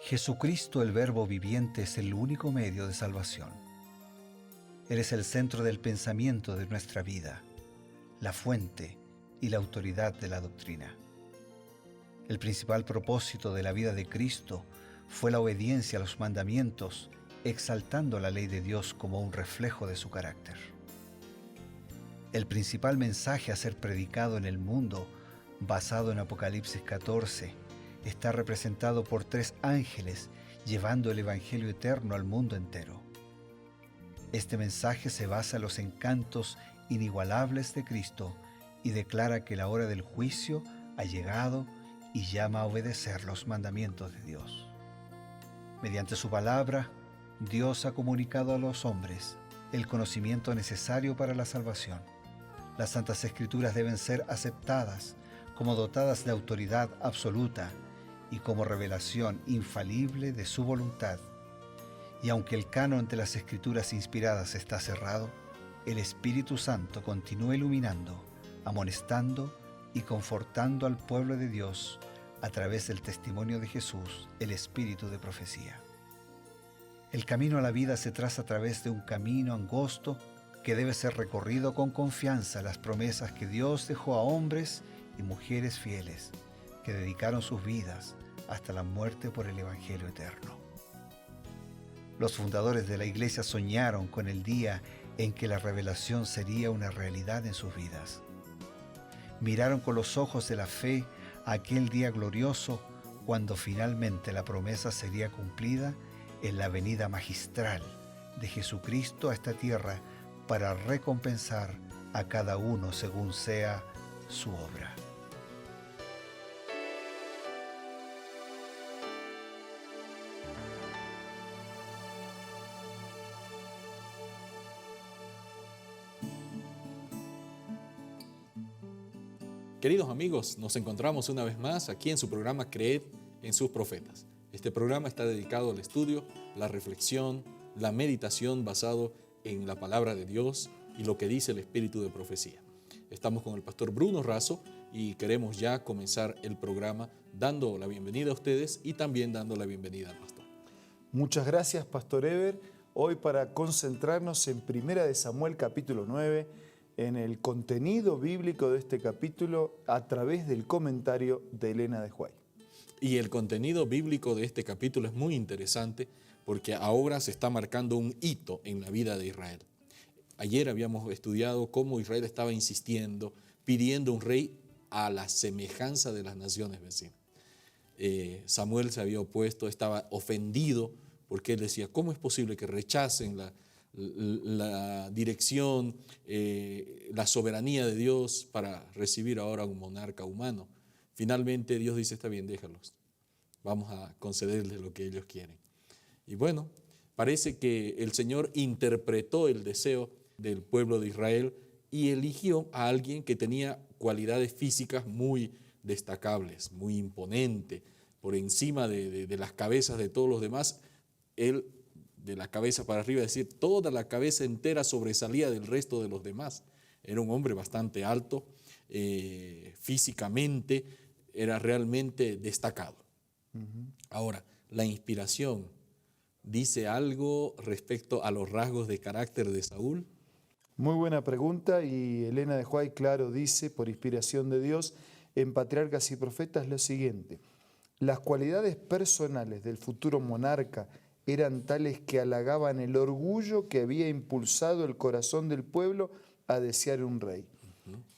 Jesucristo, el Verbo viviente, es el único medio de salvación. Él es el centro del pensamiento de nuestra vida, la fuente y la autoridad de la doctrina. El principal propósito de la vida de Cristo fue la obediencia a los mandamientos, exaltando la ley de Dios como un reflejo de su carácter. El principal mensaje a ser predicado en el mundo, basado en Apocalipsis 14, está representado por 3 ángeles llevando el Evangelio eterno al mundo entero. Este mensaje se basa en los encantos inigualables de Cristo y declara que la hora del juicio ha llegado y llama a obedecer los mandamientos de Dios. Mediante su palabra, Dios ha comunicado a los hombres el conocimiento necesario para la salvación. Las Santas Escrituras deben ser aceptadas como dotadas de autoridad absoluta y como revelación infalible de su voluntad. Y aunque el canon de las Escrituras inspiradas está cerrado, el Espíritu Santo continúa iluminando, amonestando y confortando al pueblo de Dios a través del testimonio de Jesús, el Espíritu de profecía. El camino a la vida se traza a través de un camino angosto que debe ser recorrido con confianza a las promesas que Dios dejó a hombres y mujeres fieles que dedicaron sus vidas hasta la muerte por el Evangelio eterno. Los fundadores de la Iglesia soñaron con el día en que la revelación sería una realidad en sus vidas. Miraron con los ojos de la fe a aquel día glorioso cuando finalmente la promesa sería cumplida en la venida magistral de Jesucristo a esta tierra para recompensar a cada uno según sea su obra. Queridos amigos, nos encontramos una vez más aquí en su programa Creed en sus profetas. Este programa está dedicado al estudio, la reflexión, la meditación basado en la palabra de Dios y lo que dice el Espíritu de profecía. Estamos con el pastor Bruno Razo y queremos ya comenzar el programa dando la bienvenida a ustedes y también dando la bienvenida al pastor. Muchas gracias, Pastor Ever. Hoy para concentrarnos en 1 Samuel capítulo 9, en el contenido bíblico de este capítulo a través del comentario de Elena de White. Y el contenido bíblico de este capítulo es muy interesante porque ahora se está marcando un hito en la vida de Israel. Ayer habíamos estudiado cómo Israel estaba insistiendo, pidiendo un rey a la semejanza de las naciones vecinas. Samuel se había opuesto, estaba ofendido porque él decía, ¿cómo es posible que rechacen la dirección, la soberanía de Dios para recibir ahora un monarca humano? Finalmente Dios dice, está bien, déjalos, vamos a concederles lo que ellos quieren. Y bueno, parece que el Señor interpretó el deseo del pueblo de Israel y eligió a alguien que tenía cualidades físicas muy destacables, muy imponente, por encima de las cabezas de todos los demás. Él, de la cabeza para arriba, es decir, toda la cabeza entera sobresalía del resto de los demás. Era un hombre bastante alto, físicamente era realmente destacado. Ahora, la inspiración dice algo respecto a los rasgos de carácter de Saúl. Muy buena pregunta, y Elena de White, claro, dice, por inspiración de Dios, en Patriarcas y Profetas lo siguiente: las cualidades personales del futuro monarca eran tales que halagaban el orgullo que había impulsado el corazón del pueblo a desear un rey.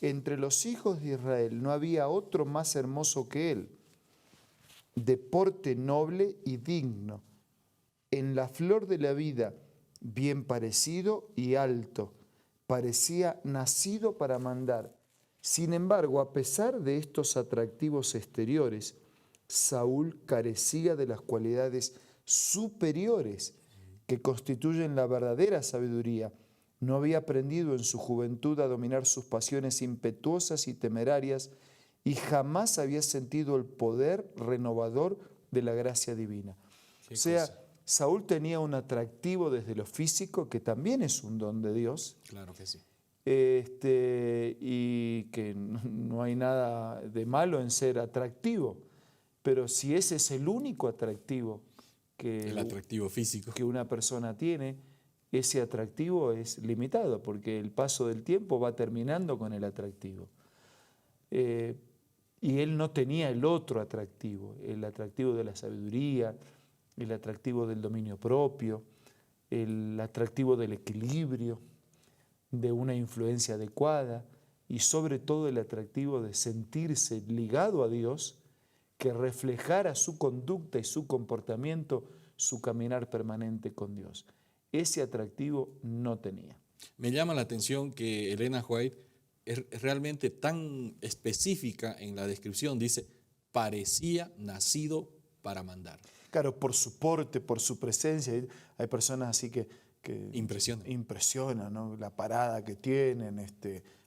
Entre los hijos de Israel no había otro más hermoso que él, de porte noble y digno, en la flor de la vida, bien parecido y alto, parecía nacido para mandar. Sin embargo, a pesar de estos atractivos exteriores, Saúl carecía de las cualidades superiores que constituyen la verdadera sabiduría. No había aprendido en su juventud a dominar sus pasiones impetuosas y temerarias y jamás había sentido el poder renovador de la gracia divina. O sea, Saúl tenía un atractivo desde lo físico, que también es un don de Dios. Claro que sí. Y que no hay nada de malo en ser atractivo. Pero si ese es el único atractivo El atractivo físico. que una persona tiene, ese atractivo es limitado, porque el paso del tiempo va terminando con el atractivo. Y él no tenía el otro atractivo, el atractivo de la sabiduría, el atractivo del dominio propio, el atractivo del equilibrio, de una influencia adecuada y sobre todo el atractivo de sentirse ligado a Dios, que reflejara su conducta y su comportamiento, su caminar permanente con Dios. Ese atractivo no tenía. Me llama la atención que Elena White es realmente tan específica en la descripción. Dice, parecía nacido para mandar. Claro, por su porte, por su presencia. Hay personas así que impresionan, ¿no? La parada que tienen,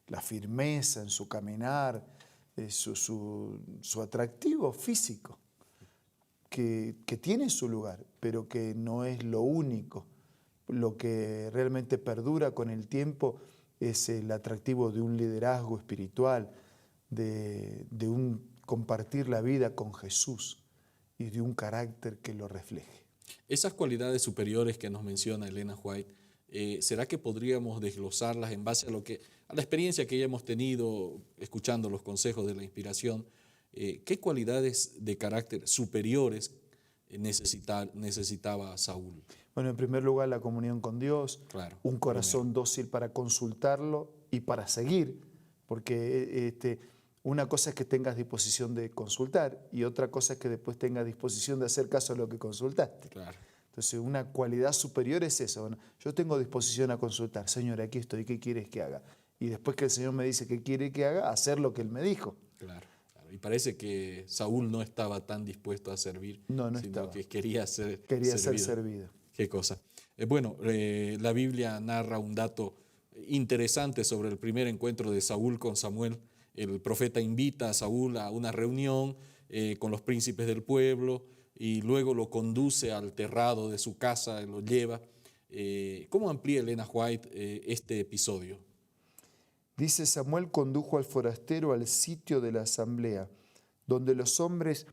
la firmeza en su caminar, su atractivo físico, que tiene su lugar, pero que no es lo único. Lo que realmente perdura con el tiempo es el atractivo de un liderazgo espiritual, de un compartir la vida con Jesús y de un carácter que lo refleje. Esas cualidades superiores que nos menciona Elena White, ¿será que podríamos desglosarlas en base a la experiencia que ya hemos tenido escuchando los consejos de la inspiración? ¿Qué cualidades de carácter superiores necesitaba Saúl? Bueno, en primer lugar, la comunión con Dios, Claro, un corazón dócil para consultarlo y para seguir, porque una cosa es que tengas disposición de consultar y otra cosa es que después tengas disposición de hacer caso a lo que consultaste. Claro. Entonces, una cualidad superior es eso. Bueno, yo tengo disposición a consultar. Señor, aquí estoy, ¿qué quieres que haga? Y después que el Señor me dice qué quiere que haga, hacer lo que Él me dijo. Claro. Y parece que Saúl no estaba tan dispuesto a servir, no sino estaba. que quería ser servido. Qué cosa. Bueno, la Biblia narra un dato interesante sobre el primer encuentro de Saúl con Samuel. El profeta invita a Saúl a una reunión con los príncipes del pueblo y luego lo conduce al terrado de su casa, lo lleva. ¿Cómo amplía Elena White este episodio? Dice, Samuel condujo al forastero al sitio de la asamblea, donde los hombres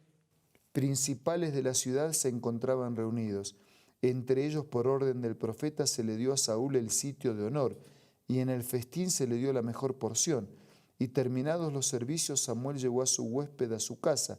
principales de la ciudad se encontraban reunidos. Entre ellos, por orden del profeta, se le dio a Saúl el sitio de honor, y en el festín se le dio la mejor porción. Y terminados los servicios, Samuel llevó a su huésped a su casa.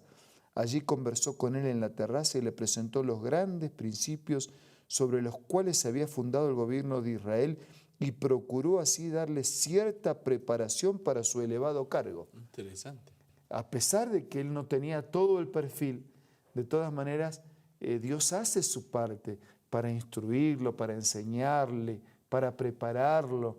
Allí conversó con él en la terraza y le presentó los grandes principios sobre los cuales se había fundado el gobierno de Israel, y procuró así darle cierta preparación para su elevado cargo. Interesante. A pesar de que él no tenía todo el perfil, de todas maneras, Dios hace su parte para instruirlo, para enseñarle, para prepararlo,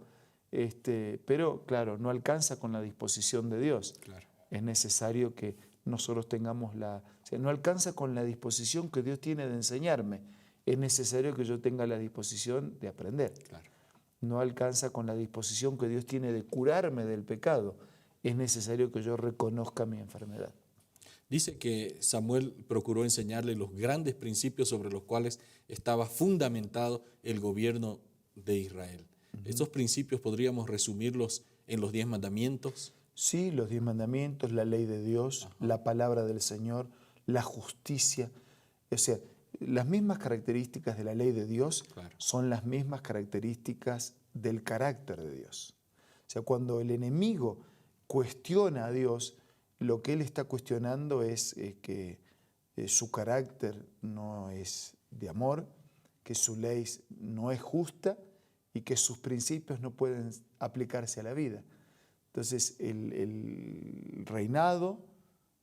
pero claro, no alcanza con la disposición de Dios. Claro. Es necesario que nosotros tengamos no alcanza con la disposición que Dios tiene de enseñarme, es necesario que yo tenga la disposición de aprender. Claro. No alcanza con la disposición que Dios tiene de curarme del pecado, es necesario que yo reconozca mi enfermedad. Dice que Samuel procuró enseñarle los grandes principios sobre los cuales estaba fundamentado el gobierno de Israel. ¿Estos principios podríamos resumirlos en los 10 mandamientos? Sí, los 10 mandamientos, la ley de Dios, la palabra del Señor, la justicia. O sea, las mismas características de la ley de Dios son las mismas características del carácter de Dios. O sea, cuando el enemigo cuestiona a Dios, lo que él está cuestionando es que su carácter no es de amor, que su ley no es justa y que sus principios no pueden aplicarse a la vida. Entonces, el reinado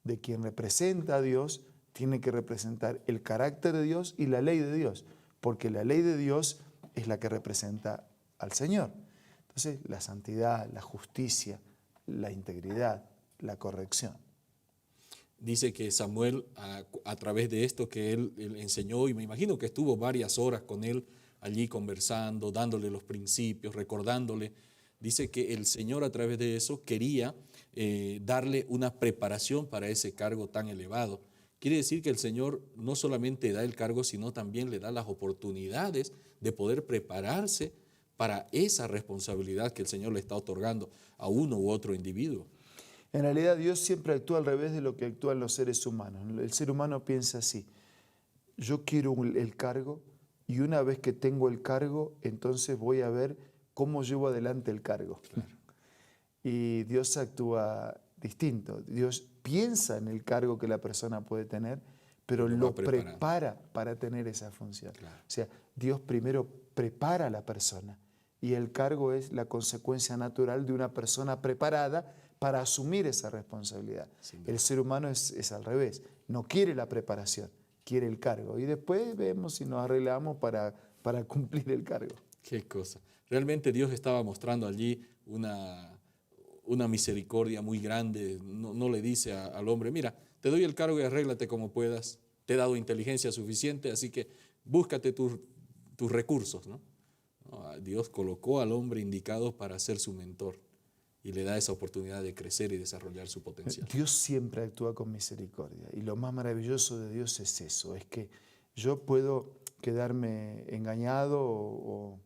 de quien representa a Dios tiene que representar el carácter de Dios y la ley de Dios, porque la ley de Dios es la que representa al Señor. Entonces, la santidad, la justicia, la integridad, la corrección. Dice que Samuel, a través de esto que él enseñó, y me imagino que estuvo varias horas con él allí conversando, dándole los principios, recordándole, dice que el Señor a través de eso quería darle una preparación para ese cargo tan elevado. Quiere decir que el Señor no solamente da el cargo, sino también le da las oportunidades de poder prepararse para esa responsabilidad que el Señor le está otorgando a uno u otro individuo. En realidad Dios siempre actúa al revés de lo que actúan los seres humanos. El ser humano piensa así: yo quiero el cargo, y una vez que tengo el cargo, entonces voy a ver cómo llevo adelante el cargo. Claro. Y Dios actúa distinto. Dios piensa en el cargo que la persona puede tener, pero lo prepara para tener esa función. Claro. O sea, Dios primero prepara a la persona y el cargo es la consecuencia natural de una persona preparada para asumir esa responsabilidad. El ser humano es al revés, no quiere la preparación, quiere el cargo. Y después vemos si nos arreglamos para cumplir el cargo. Qué cosa. Realmente Dios estaba mostrando allí una misericordia muy grande. No le dice al hombre, mira, te doy el cargo y arréglate como puedas. Te he dado inteligencia suficiente, así que búscate tus recursos, ¿no? Dios colocó al hombre indicado para ser su mentor y le da esa oportunidad de crecer y desarrollar su potencial. Dios siempre actúa con misericordia y lo más maravilloso de Dios es eso, es que yo puedo quedarme engañado o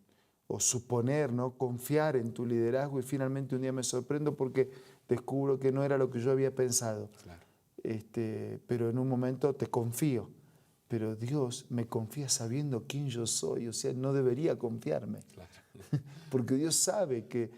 suponer, ¿no? Confiar en tu liderazgo y finalmente un día me sorprendo porque descubro que no era lo que yo había pensado. Claro. Pero en un momento te confío. Pero Dios me confía sabiendo quién yo soy, o sea, no debería confiarme. Claro. Porque Dios sabe que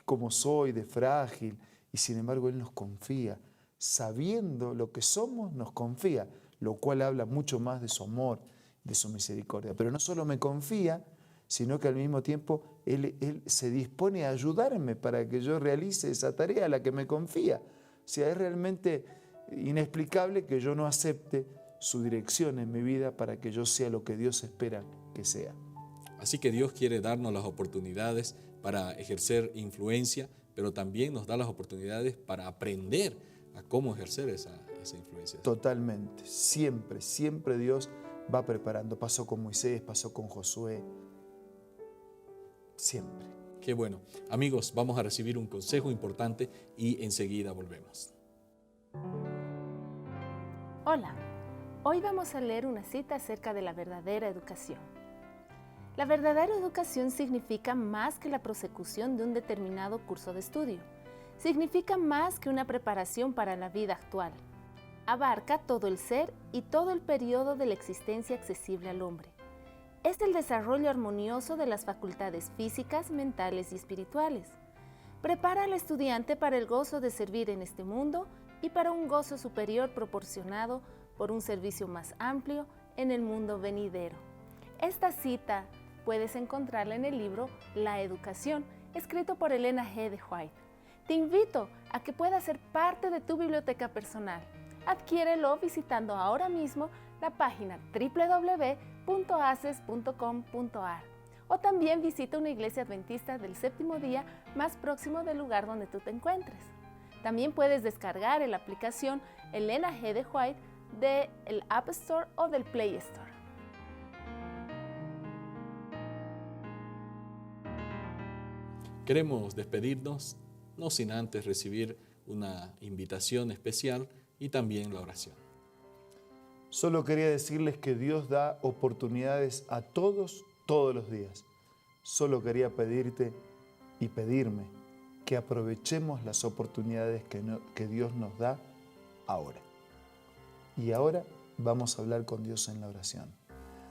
como soy de frágil y sin embargo Él nos confía. Sabiendo lo que somos, nos confía, lo cual habla mucho más de su amor, de su misericordia. Pero no solo me confía, sino que al mismo tiempo Él se dispone a ayudarme para que yo realice esa tarea a la que me confía. O sea, es realmente inexplicable que yo no acepte su dirección en mi vida para que yo sea lo que Dios espera que sea. Así que Dios quiere darnos las oportunidades para ejercer influencia, pero también nos da las oportunidades para aprender a cómo ejercer esa influencia. Totalmente, siempre Dios va preparando. Pasó con Moisés, pasó con Josué, siempre. Qué bueno. Amigos, vamos a recibir un consejo importante y enseguida volvemos. Hola, hoy vamos a leer una cita acerca de la verdadera educación. La verdadera educación significa más que la prosecución de un determinado curso de estudio. Significa más que una preparación para la vida actual. Abarca todo el ser y todo el periodo de la existencia accesible al hombre. Es el desarrollo armonioso de las facultades físicas, mentales y espirituales. Prepara al estudiante para el gozo de servir en este mundo y para un gozo superior proporcionado por un servicio más amplio en el mundo venidero. Esta cita puedes encontrarla en el libro La Educación, escrito por Elena G. de White. Te invito a que puedas ser parte de tu biblioteca personal. Adquiérelo visitando ahora mismo la página www.aces.com.ar o también visita una iglesia adventista del séptimo día más próximo del lugar donde tú te encuentres. También puedes descargar la aplicación Elena G. de White del App Store o del Play Store. Queremos despedirnos, no sin antes recibir una invitación especial y también la oración. Solo quería decirles que Dios da oportunidades a todos los días. Solo quería pedirte y pedirme que aprovechemos las oportunidades que Dios nos da ahora. Y ahora vamos a hablar con Dios en la oración.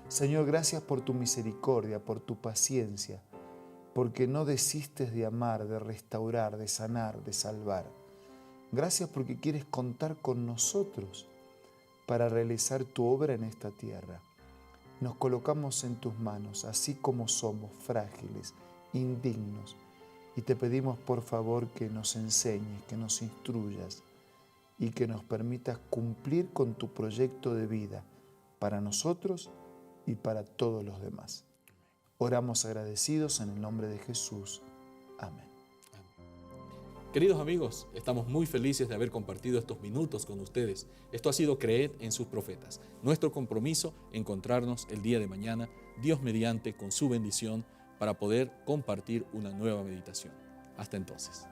Señor, gracias por tu misericordia, por tu paciencia, porque no desistes de amar, de restaurar, de sanar, de salvar. Gracias porque quieres contar con nosotros para realizar tu obra en esta tierra. Nos colocamos en tus manos, así como somos, frágiles, indignos, y te pedimos por favor que nos enseñes, que nos instruyas y que nos permitas cumplir con tu proyecto de vida para nosotros y para todos los demás. Oramos agradecidos en el nombre de Jesús. Amén. Queridos amigos, estamos muy felices de haber compartido estos minutos con ustedes. Esto ha sido Creed en sus profetas. Nuestro compromiso, encontrarnos el día de mañana, Dios mediante, con su bendición, para poder compartir una nueva meditación. Hasta entonces.